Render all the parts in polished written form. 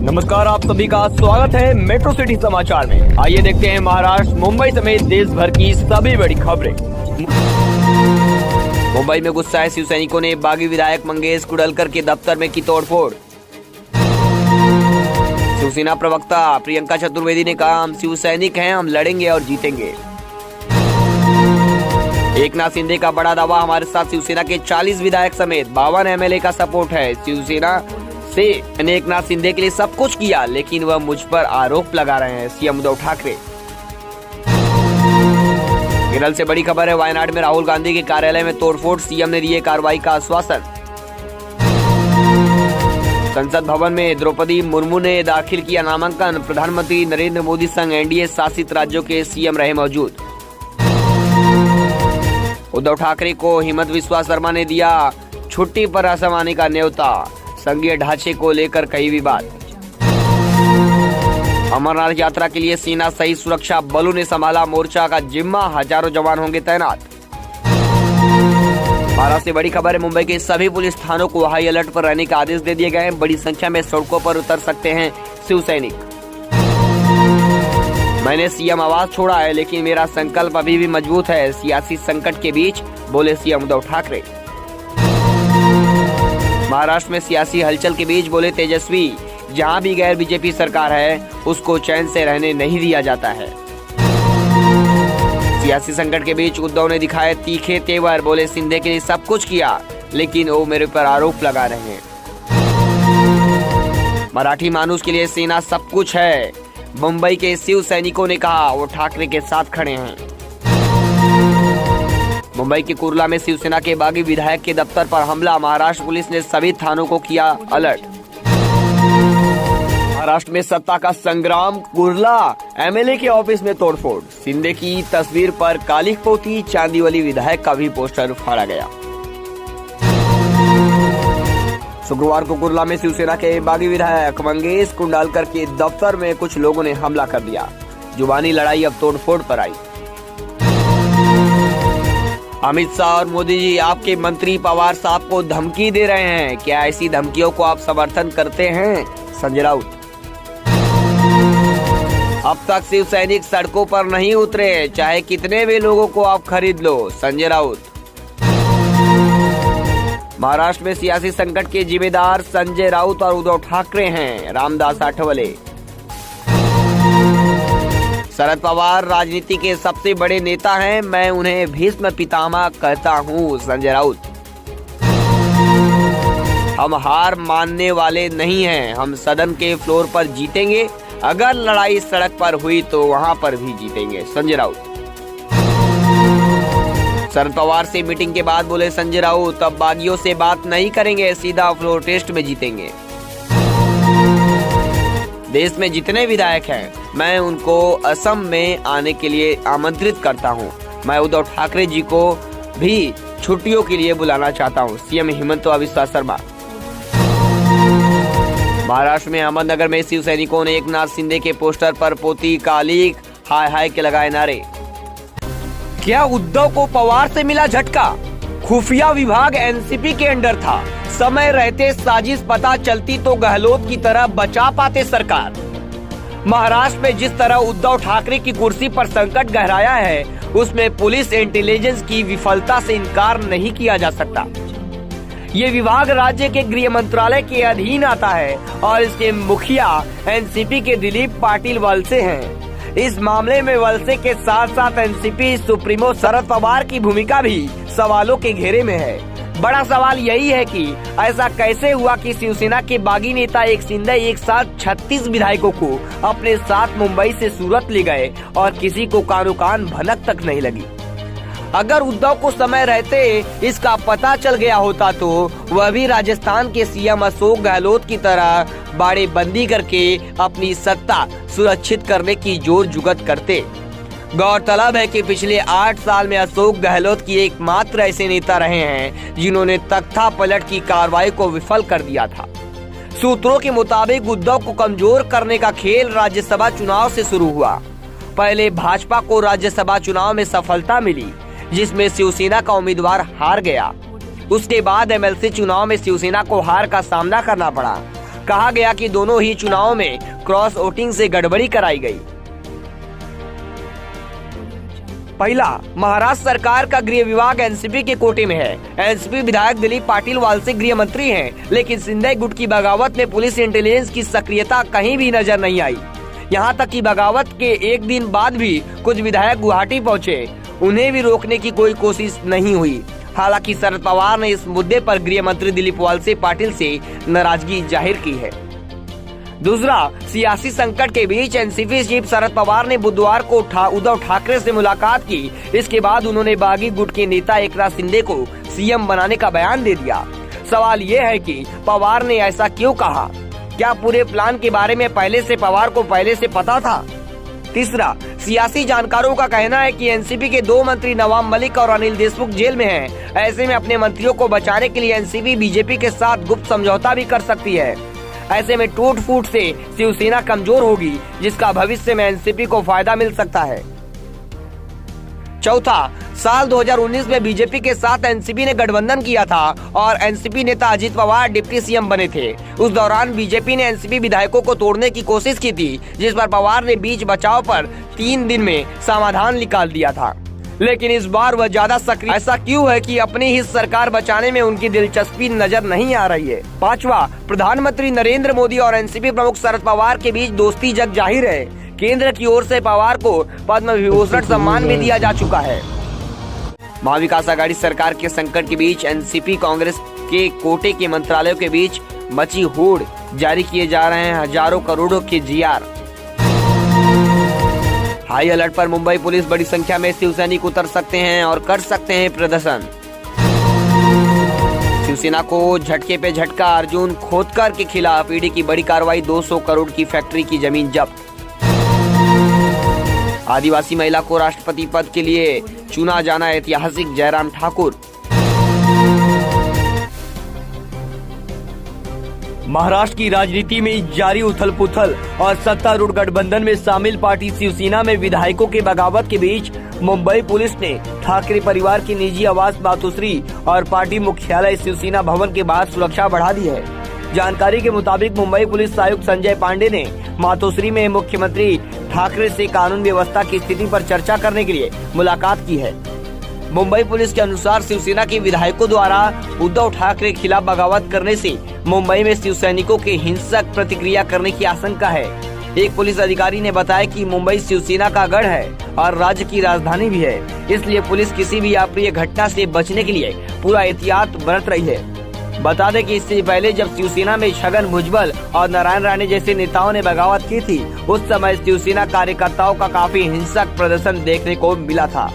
नमस्कार, आप सभी का स्वागत है मेट्रो सिटी समाचार में। आइए देखते हैं महाराष्ट्र, मुंबई समेत देश भर की सभी बड़ी खबरें। मुंबई में गुस्साए शिव सैनिकों ने बागी विधायक मंगेश कुंडलकर के दफ्तर में की तोड़फोड़। शिवसेना प्रवक्ता प्रियंका चतुर्वेदी ने कहा, हम शिव सैनिक हैं, हम लड़ेंगे और जीतेंगे। एकनाथ शिंदे का बड़ा दावा, हमारे साथ शिवसेना के 40 विधायक समेत 52 एमएलए का सपोर्ट है। शिवसेना से मैंने एकनाथ शिंदे के लिए सब कुछ किया, लेकिन वह मुझ पर आरोप लगा रहे हैं, सीएम उद्धव ठाकरे। केरल से बड़ी खबर है, वायनाड में राहुल गांधी के कार्यालय में तोड़फोड़, सीएम ने दिए कार्रवाई का आश्वासन। संसद भवन में द्रौपदी मुर्मू ने दाखिल किया नामांकन, प्रधानमंत्री नरेंद्र मोदी संग एनडीए शासित राज्यों के सीएम रहे मौजूद। उद्धव ठाकरे को हिमंत बिस्वा शर्मा ने दिया छुट्टी पर असम आने का न्योता, संघीय ढांचे को लेकर कई विवाद। अमरनाथ यात्रा के लिए सेना सहित सुरक्षा बलों ने संभाला मोर्चा का जिम्मा, हजारों जवान होंगे तैनात। महाराष्ट्र से बड़ी खबर है, मुंबई के सभी पुलिस थानों को हाई अलर्ट पर रहने का आदेश दे दिए गए हैं। बड़ी संख्या में सड़कों पर उतर सकते हैं शिव सैनिक। मैंने सीएम आवाज छोड़ा है, लेकिन मेरा संकल्प अभी भी मजबूत है, सियासी संकट के बीच बोले सीएम उद्धव ठाकरे। महाराष्ट्र में सियासी हलचल के बीच बोले तेजस्वी, जहां भी गैर बीजेपी सरकार है उसको चैन से रहने नहीं दिया जाता है। सियासी संकट के बीच उद्धव ने दिखाए तीखे तेवर, बोले शिंदे के लिए सब कुछ किया, लेकिन वो मेरे पर आरोप लगा रहे हैं। मराठी मानुस के लिए सेना सब कुछ है, मुंबई के शिव सैनिकों ने कहा, वो ठाकरे के साथ खड़े हैं। मुंबई के कुर्ला में शिवसेना के बागी विधायक के दफ्तर पर हमला, महाराष्ट्र पुलिस ने सभी थानों को किया अलर्ट। महाराष्ट्र में सत्ता का संग्राम, कुर्ला एमएलए के ऑफिस में तोड़फोड़, शिंदे की तस्वीर पर काली पोती, चांदीवली विधायक का भी पोस्टर फाड़ा गया। शुक्रवार को कुर्ला में शिवसेना के बागी विधायक मंगेश कुंडलकर के दफ्तर में कुछ लोगों ने हमला कर दिया। जुबानी लड़ाई अब तोड़फोड़ पर आई। अमित शाह और मोदी जी आपके मंत्री पवार साहब को धमकी दे रहे हैं, क्या ऐसी धमकियों को आप समर्थन करते हैं? संजय राउत। अब तक शिव सैनिक सड़कों पर नहीं उतरे, चाहे कितने भी लोगों को आप खरीद लो, संजय राउत। महाराष्ट्र में सियासी संकट के जिम्मेदार संजय राउत और उद्धव ठाकरे हैं, रामदास आठवले। शरद पवार राजनीति के सबसे बड़े नेता हैं, मैं उन्हें भीष्म पितामह कहता हूं, संजय राउत। हम हार मानने वाले नहीं हैं, हम सदन के फ्लोर पर जीतेंगे, अगर लड़ाई सड़क पर हुई तो वहां पर भी जीतेंगे, संजय राउत। शरद पवार से मीटिंग के बाद बोले संजय राउत, अब बागियों से बात नहीं करेंगे, सीधा फ्लोर टेस्ट में जीतेंगे। देश में जितने विधायक हैं, मैं उनको असम में आने के लिए आमंत्रित करता हूं। मैं उद्धव ठाकरे जी को भी छुट्टियों के लिए बुलाना चाहता हूं, सीएम हिमंत बिस्वा शर्मा। महाराष्ट्र में अहमदनगर में शिव सैनिकों ने एकनाथ शिंदे के पोस्टर पर पोती काली हाय हाय के लगाए नारे। क्या उद्धव को पवार से मिला झटका? खुफिया विभाग एनसीपी के अंडर था, समय रहते साजिश पता चलती तो गहलोत की तरह बचा पाते सरकार। महाराष्ट्र में जिस तरह उद्धव ठाकरे की कुर्सी पर संकट गहराया है, उसमें पुलिस इंटेलिजेंस की विफलता से इनकार नहीं किया जा सकता। ये विभाग राज्य के गृह मंत्रालय के अधीन आता है और इसके मुखिया एनसीपी के दिलीप पाटिल वलसे हैं। इस मामले में वलसे के साथ साथ एनसीपी सुप्रीमो शरद पवार की भूमिका भी सवालों के घेरे में है। बड़ा सवाल यही है कि ऐसा कैसे हुआ कि शिवसेना के बागी नेता एक शिंदे एक साथ 36 विधायकों को अपने साथ मुंबई से सूरत ले गए और किसी को कानो कान भनक तक नहीं लगी। अगर उद्धव को समय रहते इसका पता चल गया होता तो वह भी राजस्थान के सीएम अशोक गहलोत की तरह बाड़ेबंदी करके अपनी सत्ता सुरक्षित करने की जोर जुगत करते। गौरतलब है कि पिछले 8 साल में अशोक गहलोत की एकमात्र ऐसे नेता रहे हैं जिन्होंने तख्ता पलट की कार्रवाई को विफल कर दिया था। सूत्रों के मुताबिक उद्धव को कमजोर करने का खेल राज्यसभा चुनाव से शुरू हुआ। पहले भाजपा को राज्यसभा चुनाव में सफलता मिली, जिसमें शिवसेना का उम्मीदवार हार गया। उसके बाद एमएलसी चुनाव में शिवसेना को हार का सामना करना पड़ा। कहा गया कि दोनों ही चुनावों में क्रॉस वोटिंग से गड़बड़ी कराई गई। पहला, महाराष्ट्र सरकार का गृह विभाग एनसीपी के कोटे में है। एनसीपी विधायक दिलीप पाटिल वालसे गृह मंत्री हैं, लेकिन सिंधिया गुट की बगावत में पुलिस इंटेलिजेंस की सक्रियता कहीं भी नजर नहीं आई। यहाँ तक कि बगावत के एक दिन बाद भी कुछ विधायक गुवाहाटी पहुँचे, उन्हें भी रोकने की कोई कोशिश नहीं हुई। हालांकि शरद पवार ने इस मुद्दे पर गृह मंत्री दिलीप वालसे पाटिल से नाराजगी जाहिर की है। दूसरा, सियासी संकट के बीच एनसीपी चीफ शरद पवार ने बुधवार को उद्धव ठाकरे से मुलाकात की। इसके बाद उन्होंने बागी गुट के नेता एकनाथ शिंदे को सीएम बनाने का बयान दे दिया। सवाल ये है कि पवार ने ऐसा क्यों कहा? क्या पूरे प्लान के बारे में पवार को पहले से पता था? तीसरा, सियासी जानकारों का कहना है कि एनसीपी के 2 मंत्री नवाब मलिक और अनिल देशमुख जेल में हैं। ऐसे में अपने मंत्रियों को बचाने के लिए एनसीपी बीजेपी के साथ गुप्त समझौता भी कर सकती है। ऐसे में टूट फूट से शिवसेना कमजोर होगी, जिसका भविष्य में एनसीपी को फायदा मिल सकता है। चौथा, साल 2019 में बीजेपी के साथ एनसीपी ने गठबंधन किया था और एनसीपी नेता अजित पवार डिप्टी सीएम बने थे। उस दौरान बीजेपी ने एनसीपी विधायकों को तोड़ने की कोशिश की थी, जिस पर पवार ने बीच बचाव पर 3 दिन में समाधान निकाल दिया था। लेकिन इस बार वह ज्यादा सक्रिय ऐसा क्यों है कि अपनी ही सरकार बचाने में उनकी दिलचस्पी नजर नहीं आ रही है। पांचवा, प्रधानमंत्री नरेंद्र मोदी और एनसीपी प्रमुख शरद पवार के बीच दोस्ती जग जाहिर है। केंद्र की ओर से पवार को पद्म विभूषण सम्मान भी दिया जा चुका है। महाविकास आघाड़ी सरकार के संकट के बीच एनसीपी कांग्रेस के कोटे के मंत्रालयों के बीच मची होड़, जारी किए जा रहे हैं हजारों करोड़ों के जीआर। हाई अलर्ट पर मुंबई पुलिस, बड़ी संख्या में शिवसैनिक उतर सकते हैं और कर सकते हैं प्रदर्शन। शिवसेना को झटके पे झटका, अर्जुन खोतकर के खिलाफ ईडी की बड़ी कार्रवाई, 200 करोड़ की फैक्ट्री की जमीन जब्त। आदिवासी महिला को राष्ट्रपति पद के लिए चुना जाना ऐतिहासिक, जयराम ठाकुर। महाराष्ट्र की राजनीति में जारी उथल पुथल और सत्तारूढ़ गठबंधन में शामिल पार्टी शिवसेना में विधायकों के बगावत के बीच मुंबई पुलिस ने ठाकरे परिवार की निजी आवास मातोश्री और पार्टी मुख्यालय शिवसेना भवन के बाहर सुरक्षा बढ़ा दी है। जानकारी के मुताबिक मुंबई पुलिस आयुक्त संजय पांडे ने मातोश्री में मुख्यमंत्री ठाकरे से कानून व्यवस्था की स्थिति पर चर्चा करने के लिए मुलाकात की है। मुंबई पुलिस के अनुसार शिवसेना के विधायकों द्वारा उद्धव ठाकरे के खिलाफ बगावत करने से मुंबई में शिव सैनिकों के हिंसक प्रतिक्रिया करने की आशंका है। एक पुलिस अधिकारी ने बताया कि मुंबई शिवसेना का गढ़ है और राज्य की राजधानी भी है, इसलिए पुलिस किसी भी अप्रिय घटना से बचने के लिए पूरा एहतियात बरत रही है। बता दें कि इससे पहले जब शिवसेना में छगन भुजबल और नारायण राणे जैसे नेताओं ने बगावत की थी, उस समय शिवसेना कार्यकर्ताओं का काफी हिंसक प्रदर्शन देखने को मिला था।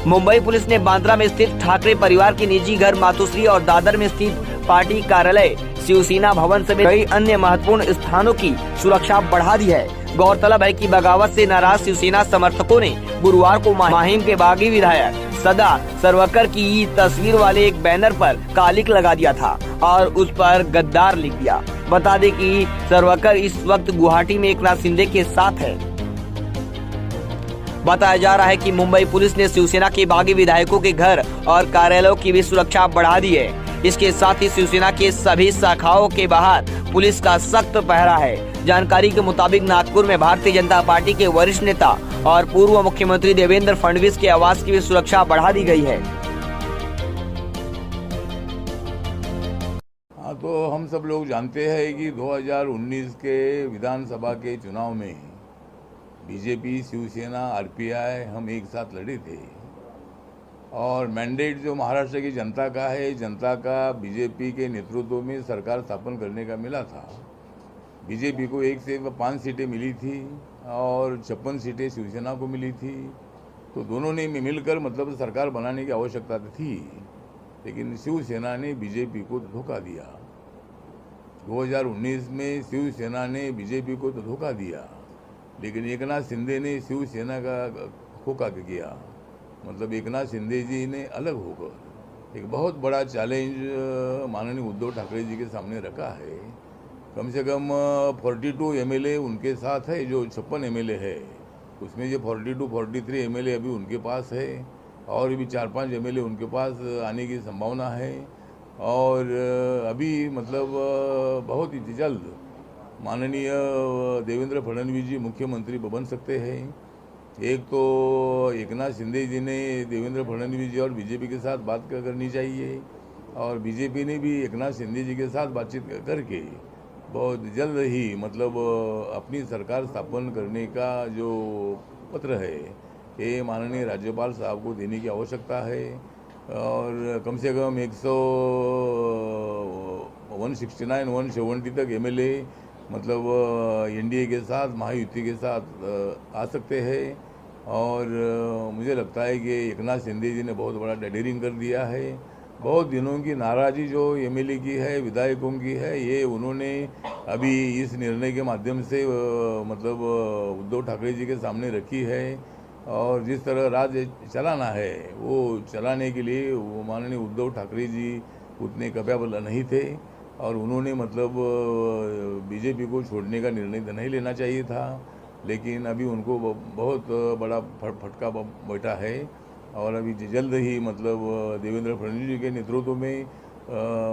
मुंबई पुलिस ने बांद्रा में स्थित ठाकरे परिवार के निजी घर मातोश्री और दादर में स्थित पार्टी कार्यालय शिवसेना भवन समेत कई अन्य महत्वपूर्ण स्थानों की सुरक्षा बढ़ा दी है। गौरतलब है कि बगावत से नाराज शिवसेना समर्थकों ने गुरुवार को माहिम के बागी विधायक सदा सरवकर की तस्वीर वाले एक बैनर पर कालिक लगा दिया था और उस पर गद्दार लिख दिया। बता दें कि सरवकर इस वक्त गुवाहाटी में एकनाथ शिंदे के साथ है। बताया जा रहा है कि मुंबई पुलिस ने शिवसेना के बागी विधायकों के घर और कार्यालयों की भी सुरक्षा बढ़ा दी है। इसके साथ ही शिवसेना के सभी शाखाओं के बाहर पुलिस का सख्त पहरा है। जानकारी के मुताबिक नागपुर में भारतीय जनता पार्टी के वरिष्ठ नेता और पूर्व मुख्यमंत्री देवेंद्र फडणवीस के आवास की भी सुरक्षा बढ़ा दी गई है। हाँ, तो हम सब लोग जानते हैं कि 2019 के विधानसभा के चुनाव में बीजेपी, शिवसेना, आरपीआई हम एक साथ लड़े थे और मैंडेट जो महाराष्ट्र की जनता का है, जनता का बीजेपी के नेतृत्व में सरकार स्थापन करने का मिला था। बीजेपी को 1 से 5 सीटें मिली थी और 56 सीटें शिवसेना को मिली थी। तो दोनों ने मिलकर मतलब सरकार बनाने की आवश्यकता थी, लेकिन शिवसेना ने बीजेपी को धोखा दिया। 2019 में शिवसेना ने बीजेपी को तो धोखा दिया, लेकिन एकनाथ शिंदे ने शिवसेना का धोखा किया। मतलब एकनाथ शिंदे जी ने अलग होकर एक बहुत बड़ा चैलेंज माननीय उद्धव ठाकरे जी के सामने रखा है। कम से कम 42 एमएलए उनके साथ है, जो 56 एमएलए है उसमें ये 42-43 एमएलए अभी उनके पास है और भी 4-5 एमएलए उनके पास आने की संभावना है। और अभी मतलब बहुत ही जल्द माननीय देवेंद्र फडणवीस जी मुख्यमंत्री बन सकते हैं। एक तो एकनाथ शिंदे जी ने देवेंद्र फडणवीस जी और बीजेपी के साथ बात करनी चाहिए, और बीजेपी ने भी एकनाथ शिंदे जी के साथ बातचीत करके बहुत जल्द ही मतलब अपनी सरकार स्थापन करने का जो पत्र है ये माननीय राज्यपाल साहब को देने की आवश्यकता है। और कम से कम 169 170 तक एमएलए मतलब एनडीए के साथ महायुति के साथ आ सकते हैं। और मुझे लगता है कि एकनाथ शिंदे जी ने बहुत बड़ा डेडरिंग कर दिया है। बहुत दिनों की नाराज़ी जो एमएलए की है, विधायकों की है, ये उन्होंने अभी इस निर्णय के माध्यम से मतलब उद्धव ठाकरे जी के सामने रखी है। और जिस तरह राज्य चलाना है वो चलाने के लिए वो माननीय उद्धव ठाकरे जी उतने कैपेबल नहीं थे, और उन्होंने मतलब बीजेपी को छोड़ने का निर्णय तो नहीं लेना चाहिए था। लेकिन अभी उनको बहुत बड़ा फटका बैठा है, और अभी जल्द ही मतलब देवेंद्र फडणवीस जी के नेतृत्व में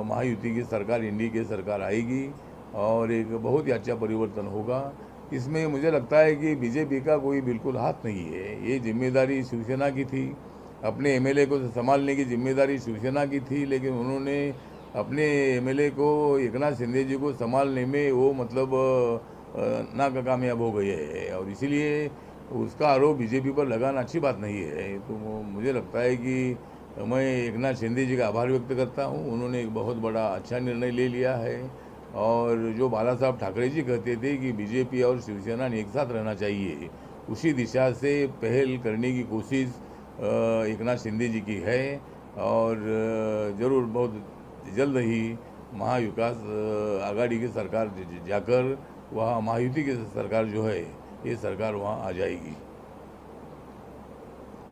महायुति की सरकार, एनडीए की सरकार आएगी और एक बहुत ही अच्छा परिवर्तन होगा। इसमें मुझे लगता है कि बीजेपी का कोई बिल्कुल हाथ नहीं है। ये जिम्मेदारी शिवसेना की थी, अपने एमएलए को संभालने की जिम्मेदारी शिवसेना की थी, लेकिन उन्होंने अपने एमएलए को एकनाथ शिंदे जी को संभालने में वो मतलब नाकामयाब हो गए हैं, और इसीलिए उसका आरोप बीजेपी पर लगाना अच्छी बात नहीं है। तो मुझे लगता है कि मैं एकनाथ शिंदे जी का आभार व्यक्त करता हूँ। उन्होंने एक बहुत बड़ा अच्छा निर्णय ले लिया है, और जो बाला साहब ठाकरे जी कहते थे कि बीजेपी और शिवसेना ने एक साथ रहना चाहिए, उसी दिशा से पहल करने की कोशिश एकनाथ शिंदे जी की है। और ज़रूर बहुत जल्द ही महाविकास आघाड़ी की सरकार जाकर वहाँ महायुति की सरकार जो है ये सरकार वहाँ आ जाएगी।